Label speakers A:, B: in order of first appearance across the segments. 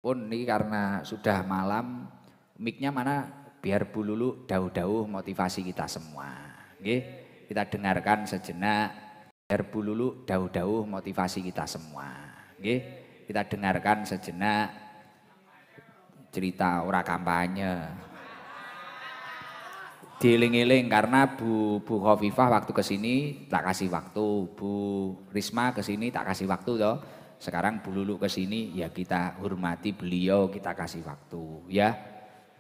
A: Pun ini karena sudah malam, mic-nya mana biar Bu Lulu dauh-dauh motivasi kita semua. Nggih, kita dengarkan sejenak biar Bu Lulu dauh-dauh motivasi kita semua. Nggih, kita dengarkan sejenak cerita ora kampanye. Dieling-eling karena Bu Khofifah waktu kesini tak kasih waktu, Bu Risma kesini tak kasih waktu toh. Sekarang Bu Lulu kesini ya kita hormati beliau, kita kasih waktu ya.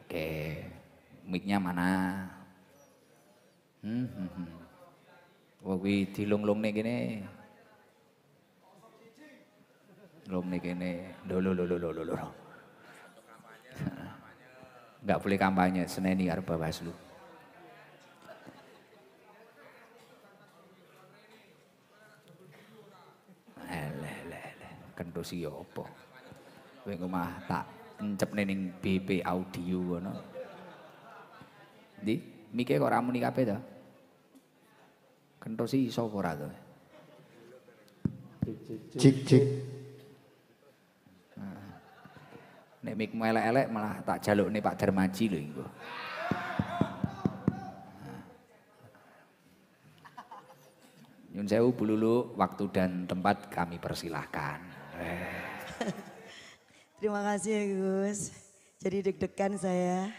A: Oke, mic-nya mana? Wah kuwi dilung-lung nih gini. Lung nih gini. Lho. Enggak boleh kampanye, seneni karo Bawaslu. Kentosi apa? Kowe omah tak encepne ning BP audio ngono. Ndi? Mike kok ora muni kabeh to? Kentosi iso apa ora to?
B: Cik.
A: Nek mikmu elek-elek malah tak jalukne Pak Darmaji lho engko. Nyun sewu Bu Lulu, waktu dan tempat kami persilahkan.
C: Terima kasih ya Gus. Jadi deg-degan saya.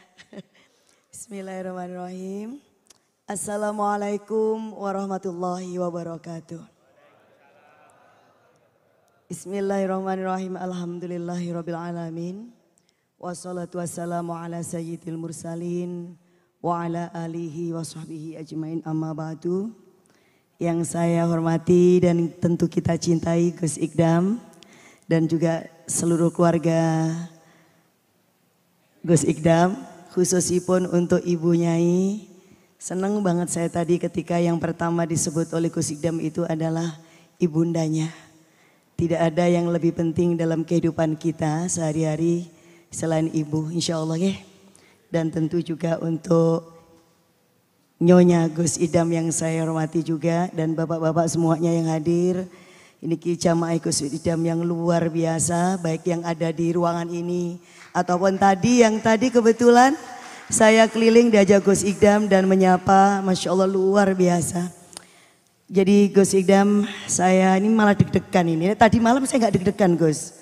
C: Bismillahirrahmanirrahim. Assalamualaikum warahmatullahi wabarakatuh. Bismillahirrahmanirrahim. Alhamdulillahirabbil alamin. Wassalatu wassalamu ala sayyidil mursalin wa ala alihi wa sahbihi ajmain amma ba'du. Yang saya hormati dan tentu kita cintai Gus Ikdam dan juga seluruh keluarga Gus Ikdam, khususipun untuk Ibu Nyai. Senang banget saya tadi ketika yang pertama disebut oleh Gus Ikdam itu adalah ibundanya. Tidak ada yang lebih penting dalam kehidupan kita sehari-hari selain ibu, insya Allah ya. Dan tentu juga untuk Nyonya Gus Idam yang saya hormati juga dan bapak-bapak semuanya yang hadir. Ini jamaah Gus Idam yang luar biasa, baik yang ada di ruangan ini ataupun yang tadi kebetulan saya keliling diajak Gus Idam dan menyapa, Masya Allah luar biasa. Jadi Gus Idam, saya ini malah deg-degan ini. Tadi malam saya nggak deg-degan Gus.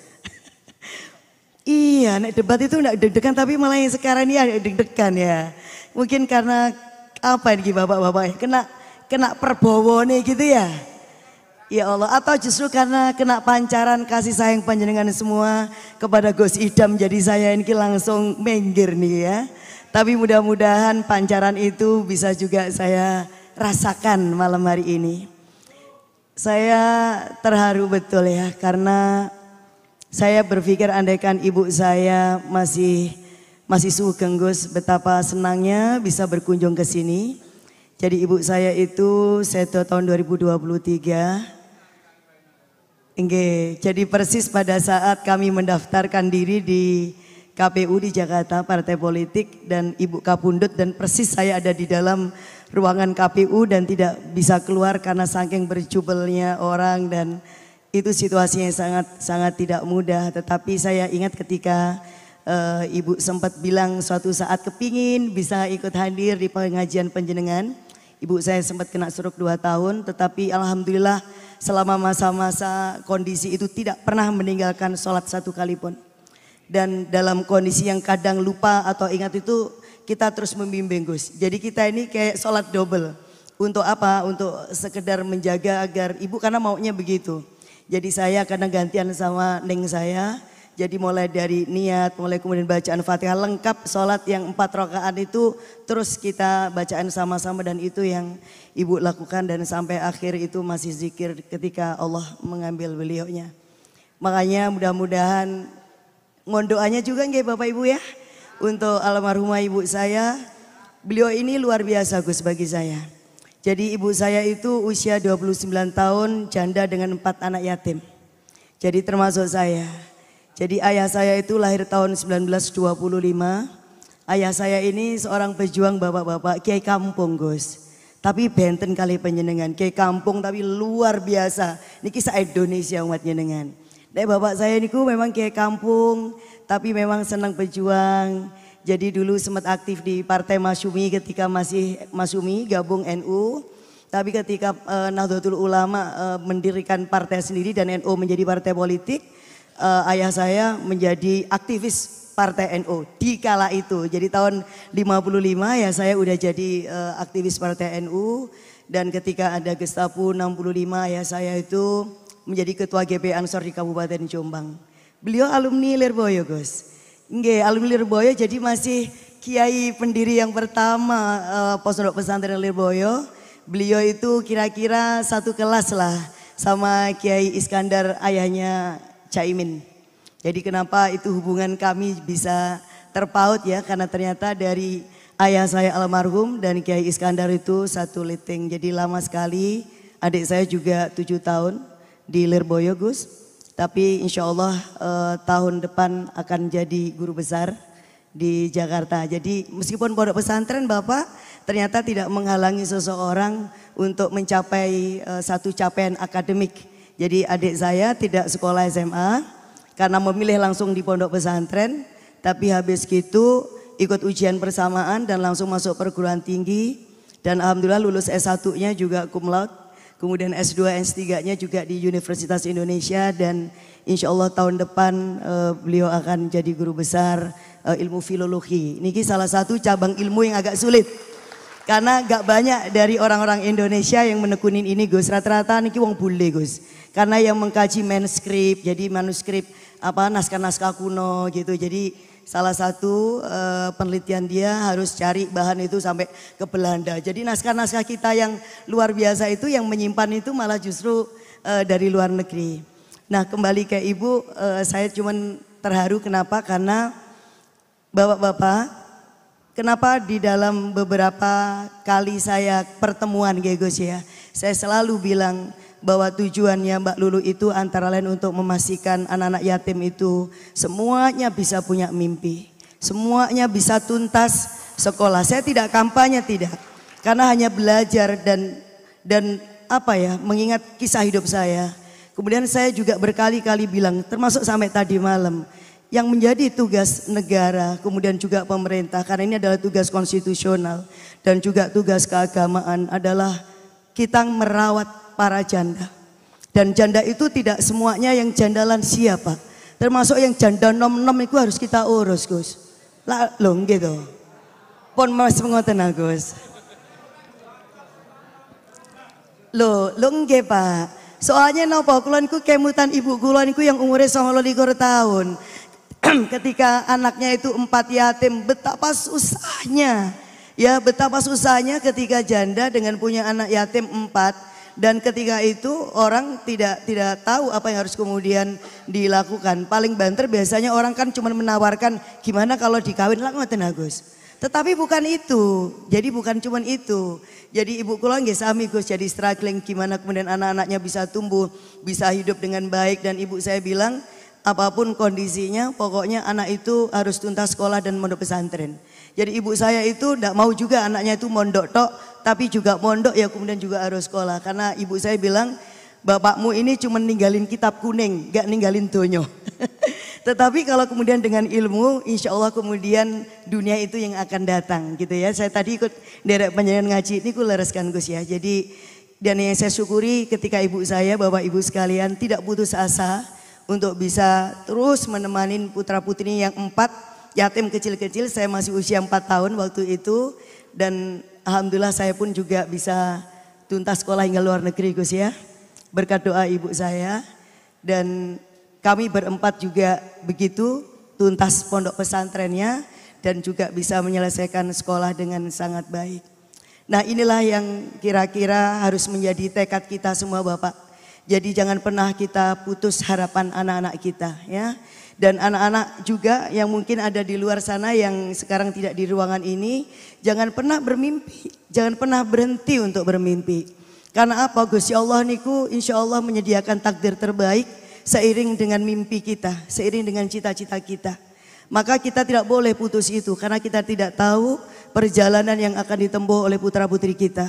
C: Iya, nek debat itu nggak deg-degan tapi malah yang sekarang ini ada deg-degan ya. Mungkin karena apa ini bapak-bapak kena perbowo nih gitu ya. Ya Allah, atau justru karena kena pancaran kasih sayang panjenengan semua kepada Gus Idam jadi saya ini langsung minggir nih ya. Tapi mudah-mudahan pancaran itu bisa juga saya rasakan malam hari ini. Saya terharu betul ya karena saya berpikir andaikan ibu saya masih sugeng Gus, betapa senangnya bisa berkunjung ke sini. Jadi ibu saya itu seto tahun 2023. Jadi persis pada saat kami mendaftarkan diri di KPU di Jakarta partai politik dan Ibu Kapundut dan persis saya ada di dalam ruangan KPU dan tidak bisa keluar karena saking berjubelnya orang dan itu situasinya sangat tidak mudah. Tetapi saya ingat ketika Ibu sempat bilang suatu saat kepingin bisa ikut hadir di pengajian panjenengan. Ibu saya sempat kena stroke 2 tahun tetapi alhamdulillah selama masa-masa kondisi itu tidak pernah meninggalkan sholat satu kali pun. Dan dalam kondisi yang kadang lupa atau ingat itu kita terus membimbing Gus. Jadi kita ini kayak sholat double. Untuk apa? Untuk sekedar menjaga agar ibu karena maunya begitu. Jadi saya kadang gantian sama neng saya. Jadi mulai dari niat, mulai kemudian bacaan Fatihah lengkap sholat yang 4 rakaat itu terus kita bacaan sama-sama dan itu yang ibu lakukan dan sampai akhir itu masih zikir ketika Allah mengambil beliaunya. Makanya mudah-mudahan mohon doanya juga nggih Bapak Ibu ya untuk almarhumah ibu saya. Beliau ini luar biasa Gus bagi saya. Jadi ibu saya itu usia 29 tahun janda dengan 4 anak yatim. Jadi termasuk saya. Jadi ayah saya itu lahir tahun 1925. Ayah saya ini seorang pejuang bapak-bapak kiai kampung Gus. Tapi benten kali panjenengan kiai kampung tapi luar biasa. Niki sa Indonesia umat jenengan. Nek bapak saya niku memang kiai kampung tapi memang senang berjuang. Jadi dulu sempat aktif di Partai Masyumi ketika masih Masyumi gabung NU. Tapi ketika Nahdlatul Ulama mendirikan partai sendiri dan NU menjadi partai politik, ayah saya menjadi aktivis partai NU di kala itu. Jadi tahun 55 ya saya udah jadi aktivis partai NU. Dan ketika ada Gestapo 65 ya saya itu menjadi ketua GP Ansor di Kabupaten Jombang. Beliau alumni Lirboyo, Gus. Nggih, alumni Lirboyo, jadi masih kiai pendiri yang pertama Pondok Pesantren Lirboyo. Beliau itu kira-kira satu kelas lah sama Kiai Iskandar ayahnya Caimin. Jadi kenapa itu hubungan kami bisa terpaut ya, karena ternyata dari ayah saya almarhum dan Kiai Iskandar itu satu liting. Jadi lama sekali, adik saya juga 7 tahun di Lirboyo, Gus. Tapi insya Allah tahun depan akan jadi guru besar di Jakarta. Jadi meskipun pondok pesantren Bapak ternyata tidak menghalangi seseorang untuk mencapai satu capaian akademik. Jadi adik saya tidak sekolah SMA karena memilih langsung di pondok pesantren. Tapi habis gitu ikut ujian persamaan dan langsung masuk perguruan tinggi. Dan alhamdulillah lulus S1-nya juga cum laude. Kemudian S2, S3-nya juga di Universitas Indonesia dan insya Allah tahun depan beliau akan jadi guru besar ilmu filologi. Ini salah satu cabang ilmu yang agak sulit. Karena gak banyak dari orang-orang Indonesia yang menekunin ini, Gus. Rata-rata niki wong bule, Gus. Karena yang mengkaji manuskrip, jadi manuskrip naskah-naskah kuno gitu. Jadi salah satu penelitian dia harus cari bahan itu sampai ke Belanda. Jadi naskah-naskah kita yang luar biasa itu yang menyimpan itu malah justru dari luar negeri. Nah kembali ke Ibu, saya cuman terharu kenapa? Karena Bapak-bapak, kenapa di dalam beberapa kali saya pertemuan Gus ya, saya selalu bilang bahwa tujuannya Mbak Lulu itu antara lain untuk memastikan anak-anak yatim itu semuanya bisa punya mimpi, semuanya bisa tuntas sekolah. Saya tidak kampanye, tidak, karena hanya belajar dan mengingat kisah hidup saya. Kemudian saya juga berkali-kali bilang, termasuk sampai tadi malam, yang menjadi tugas negara, kemudian juga pemerintah, karena ini adalah tugas konstitusional dan juga tugas keagamaan adalah kita merawat para janda. Dan janda itu tidak semuanya yang janda lansia, Pak. Termasuk yang janda nom-nom itu harus kita urus, Gus. Lah, loh gitu. Pon mas mengoten Gus. Loh nggih, Pak. Soalnya napa kula niku kemutan ibu kula niku yang umure 29 tahun. Ketika anaknya itu 4 yatim, betapa susahnya. Ya, betapa susahnya ketika janda dengan punya anak yatim 4. Dan ketika itu orang tidak tahu apa yang harus kemudian dilakukan. Paling banter biasanya orang kan cuma menawarkan gimana kalau dikawin lah ngoten Gus. Tetapi bukan itu. Jadi bukan cuma itu. Jadi ibu kula nggih sami Gus jadi struggling gimana kemudian anak-anaknya bisa tumbuh, bisa hidup dengan baik, dan ibu saya bilang apapun kondisinya pokoknya anak itu harus tuntas sekolah dan mondok pesantren. Jadi ibu saya itu tidak mau juga anaknya itu mondok tok, tapi juga mondok ya kemudian juga harus sekolah. Karena ibu saya bilang bapakmu ini cuma ninggalin kitab kuning, gak ninggalin donyo. Tetapi kalau kemudian dengan ilmu, insya Allah kemudian dunia itu yang akan datang gitu ya. Saya tadi ikut derek penyajian ngaji ini ku lereskan Gus ya. Jadi dan yang saya syukuri ketika ibu saya, bapak ibu sekalian tidak putus asa untuk bisa terus menemani putra putri yang 4 yatim kecil-kecil. Saya masih usia 4 tahun waktu itu dan alhamdulillah saya pun juga bisa tuntas sekolah hingga luar negeri Gus ya. Berkat doa ibu saya dan kami berempat juga begitu tuntas pondok pesantrennya dan juga bisa menyelesaikan sekolah dengan sangat baik. Nah inilah yang kira-kira harus menjadi tekad kita semua Bapak. Jadi jangan pernah kita putus harapan anak-anak kita ya. Dan anak-anak juga yang mungkin ada di luar sana yang sekarang tidak di ruangan ini, jangan pernah bermimpi, jangan pernah berhenti untuk bermimpi. Karena apa Gus? Ya Allah niku insya Allah menyediakan takdir terbaik seiring dengan mimpi kita, seiring dengan cita-cita kita. Maka kita tidak boleh putus itu karena kita tidak tahu perjalanan yang akan ditempuh oleh putra-putri kita.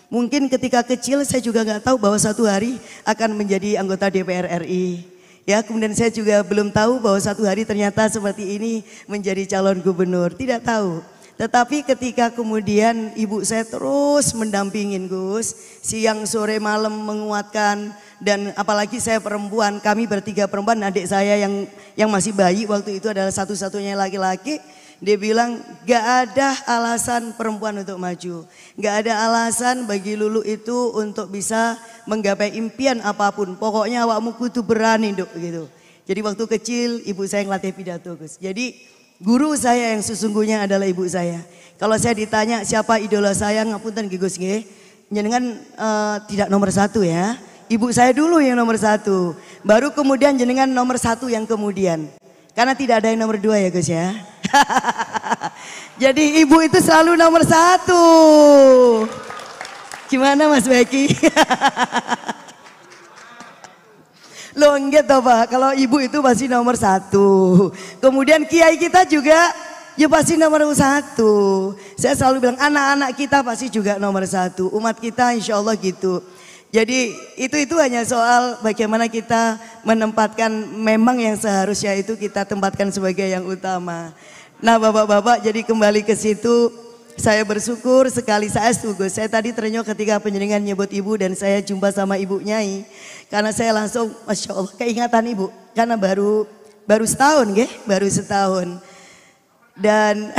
C: Mungkin ketika kecil saya juga nggak tahu bahwa satu hari akan menjadi anggota DPR RI. Ya, kemudian saya juga belum tahu bahwa satu hari ternyata seperti ini menjadi calon gubernur, tidak tahu. Tetapi ketika kemudian ibu saya terus mendampingin Gus, siang sore malam menguatkan, dan apalagi saya perempuan, kami bertiga perempuan, adik saya yang masih bayi waktu itu adalah satu-satunya laki-laki. Dia bilang gak ada alasan perempuan untuk maju, gak ada alasan bagi Lulu itu untuk bisa menggapai impian apapun. Pokoknya awakmu kudu berani Duk gitu. Jadi waktu kecil ibu saya ngelatih pidato Gus. Jadi guru saya yang sesungguhnya adalah ibu saya. Kalau saya ditanya siapa idola saya, ngapunten Gus nggih, jenengan tidak nomor satu ya. Ibu saya dulu yang nomor satu, baru kemudian jenengan nomor satu yang kemudian. Karena tidak ada yang nomor dua ya Gus ya. Jadi ibu itu selalu nomor satu. Gimana Mas Beki? Loh enggak toh Pak, kalau ibu itu pasti nomor satu. Kemudian kiai kita juga ya pasti nomor satu. Saya selalu bilang anak-anak kita pasti juga nomor satu. Umat kita insya Allah gitu. Jadi itu hanya soal bagaimana kita menempatkan memang yang seharusnya itu kita tempatkan sebagai yang utama. Nah bapak-bapak, jadi kembali ke situ, saya bersyukur sekali, saya setuju. Saya tadi terenyuh ketika penjenengan nyebut ibu dan saya jumpa sama ibu Nyai. Karena saya langsung Masya Allah keingatan ibu. Karena baru setahun baru setahun. Dan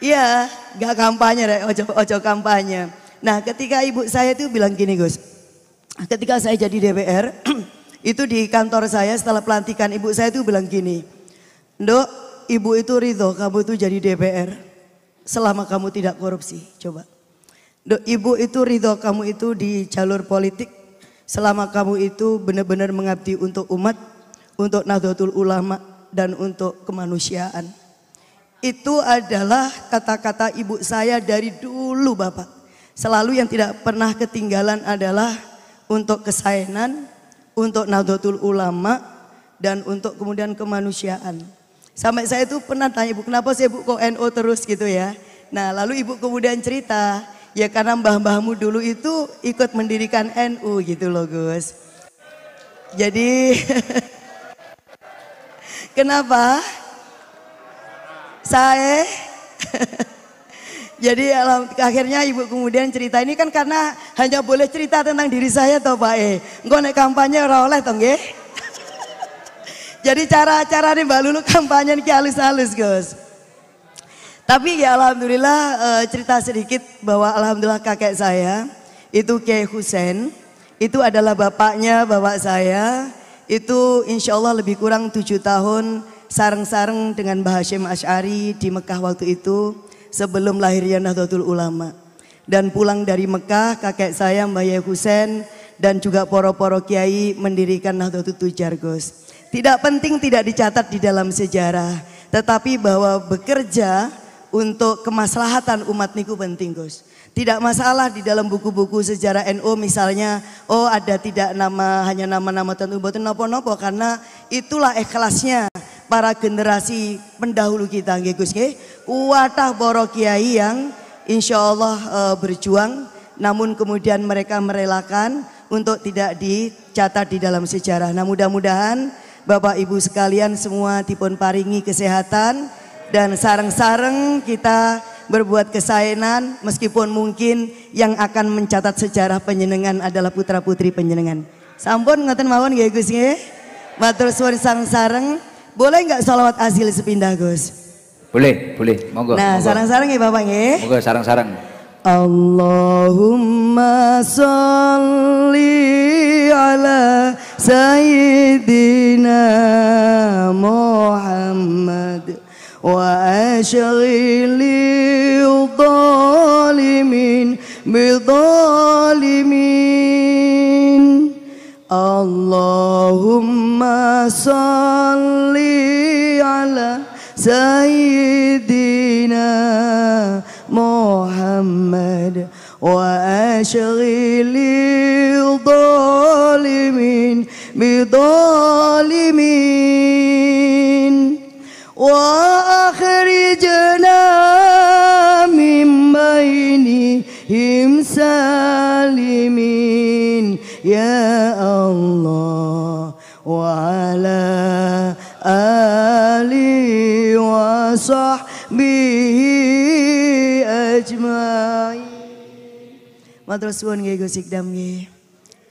C: iya gak kampanye, ojo kampanye. Nah ketika ibu saya itu bilang gini Gus, ketika saya jadi DPR, itu di kantor saya setelah pelantikan ibu saya itu bilang gini, Nduk, ibu itu ridho kamu itu jadi DPR selama kamu tidak korupsi. Coba, Nduk, ibu itu ridho kamu itu di jalur politik selama kamu itu benar-benar mengabdi untuk umat, untuk Nahdlatul Ulama dan untuk kemanusiaan. Itu adalah kata-kata ibu saya dari dulu Bapak. Selalu yang tidak pernah ketinggalan adalah untuk kesayangan, untuk Nahdlatul Ulama, dan untuk kemudian kemanusiaan. Sampai saya itu pernah tanya ibu, kenapa sih ibu kok NU terus gitu ya. Nah lalu ibu kemudian cerita, ya karena mbah-mbahmu dulu itu ikut mendirikan NU gitu loh Gus. Jadi kenapa? Saya jadi akhirnya ibu kemudian cerita ini kan karena hanya boleh cerita tentang diri saya toh Pak Engko nek kampanye ora oleh toh nggih. Jadi cara nih Mbak Lulu kampanye iki halus-halus Gus. Tapi ya alhamdulillah cerita sedikit bahwa alhamdulillah kakek saya itu Kiai Husain, itu adalah bapaknya bapak saya, itu insya Allah lebih kurang 7 tahun sareng-sareng dengan Mbah Hasyim Asy'ari di Mekah waktu itu. Sebelum lahirnya Nahdlatul Ulama. Dan pulang dari Mekah kakek saya Mbah Yai Husain dan juga poro-poro kiai mendirikan Nahdlatul Tujar Gus. Tidak penting tidak dicatat di dalam sejarah, tetapi bahwa bekerja untuk kemaslahatan umat niku penting Gus. Tidak masalah di dalam buku-buku sejarah NU misalnya, oh ada tidak hanya nama-nama tentu mboten napa-napa, karena itulah ikhlasnya para generasi pendahulu kita nggih Gus nggih. Kuatah para kiai yang insya Allah berjuang, namun kemudian mereka merelakan untuk tidak dicatat di dalam sejarah. Nah mudah-mudahan Bapak Ibu sekalian semua dipun paringi kesehatan dan sareng-sareng kita berbuat kesaenan, meskipun mungkin yang akan mencatat sejarah panjenengan adalah putra putri panjenengan. Sampun ngoten mawon nggih Gus nggih. Matur suwun sareng-sareng. Boleh nggak sholawat azil sepindah Gus? Boleh, monggo. Nah sareng-sareng ya Bapak nggih. Monggo sareng-sareng. Allahumma sholli ala sayyidina Muhammad wa ashghili dhalimin bidhalimin. Allahumma salli ala sayyidina Muhammad wa ashghili dhalimin bidhalimin wa akhrijna min bainihim salimin ya Allah. alihi wa sahbihi ajmain. Matur suwun nggih Gus Ikdam nggih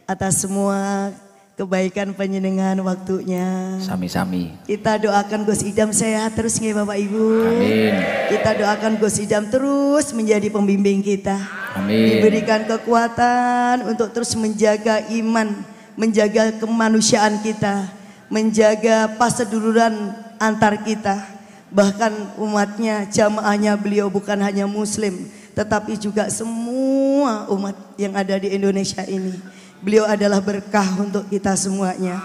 C: atas semua kebaikan panjenengan waktunya.
A: Sami-sami.
C: Kita doakan Gus Idam sehat terus nggih Bapak Ibu.
A: Amin.
C: Kita doakan Gus Idam terus menjadi pembimbing kita.
A: Amin.
C: Diberikan kekuatan untuk terus menjaga iman, menjaga kemanusiaan kita, menjaga paseduluran antar kita. Bahkan umatnya, jamaahnya beliau bukan hanya muslim, tetapi juga semua umat yang ada di Indonesia ini. Beliau adalah berkah untuk kita semuanya.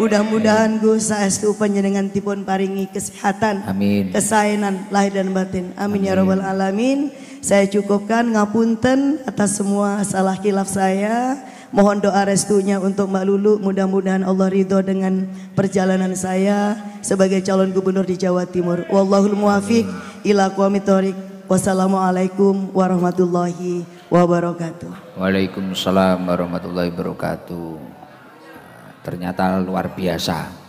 C: Mudah-mudahan Gus saestu panjenengan dipun paringi kesehatan,
A: Amin.
C: kesaenan lahir dan batin. Amin ya rabbal alamin. Saya cukupkan, ngapunten atas semua salah khilaf saya. Mohon doa restunya untuk Mbak Lulu. Mudah-mudahan Allah ridho dengan perjalanan saya sebagai calon gubernur di Jawa Timur. Wallahul muwafiq ila aqwamit thoriq. Wassalamualaikum warahmatullahi wabarakatuh.
A: Waalaikumsalam warahmatullahi wabarakatuh. Ternyata luar biasa.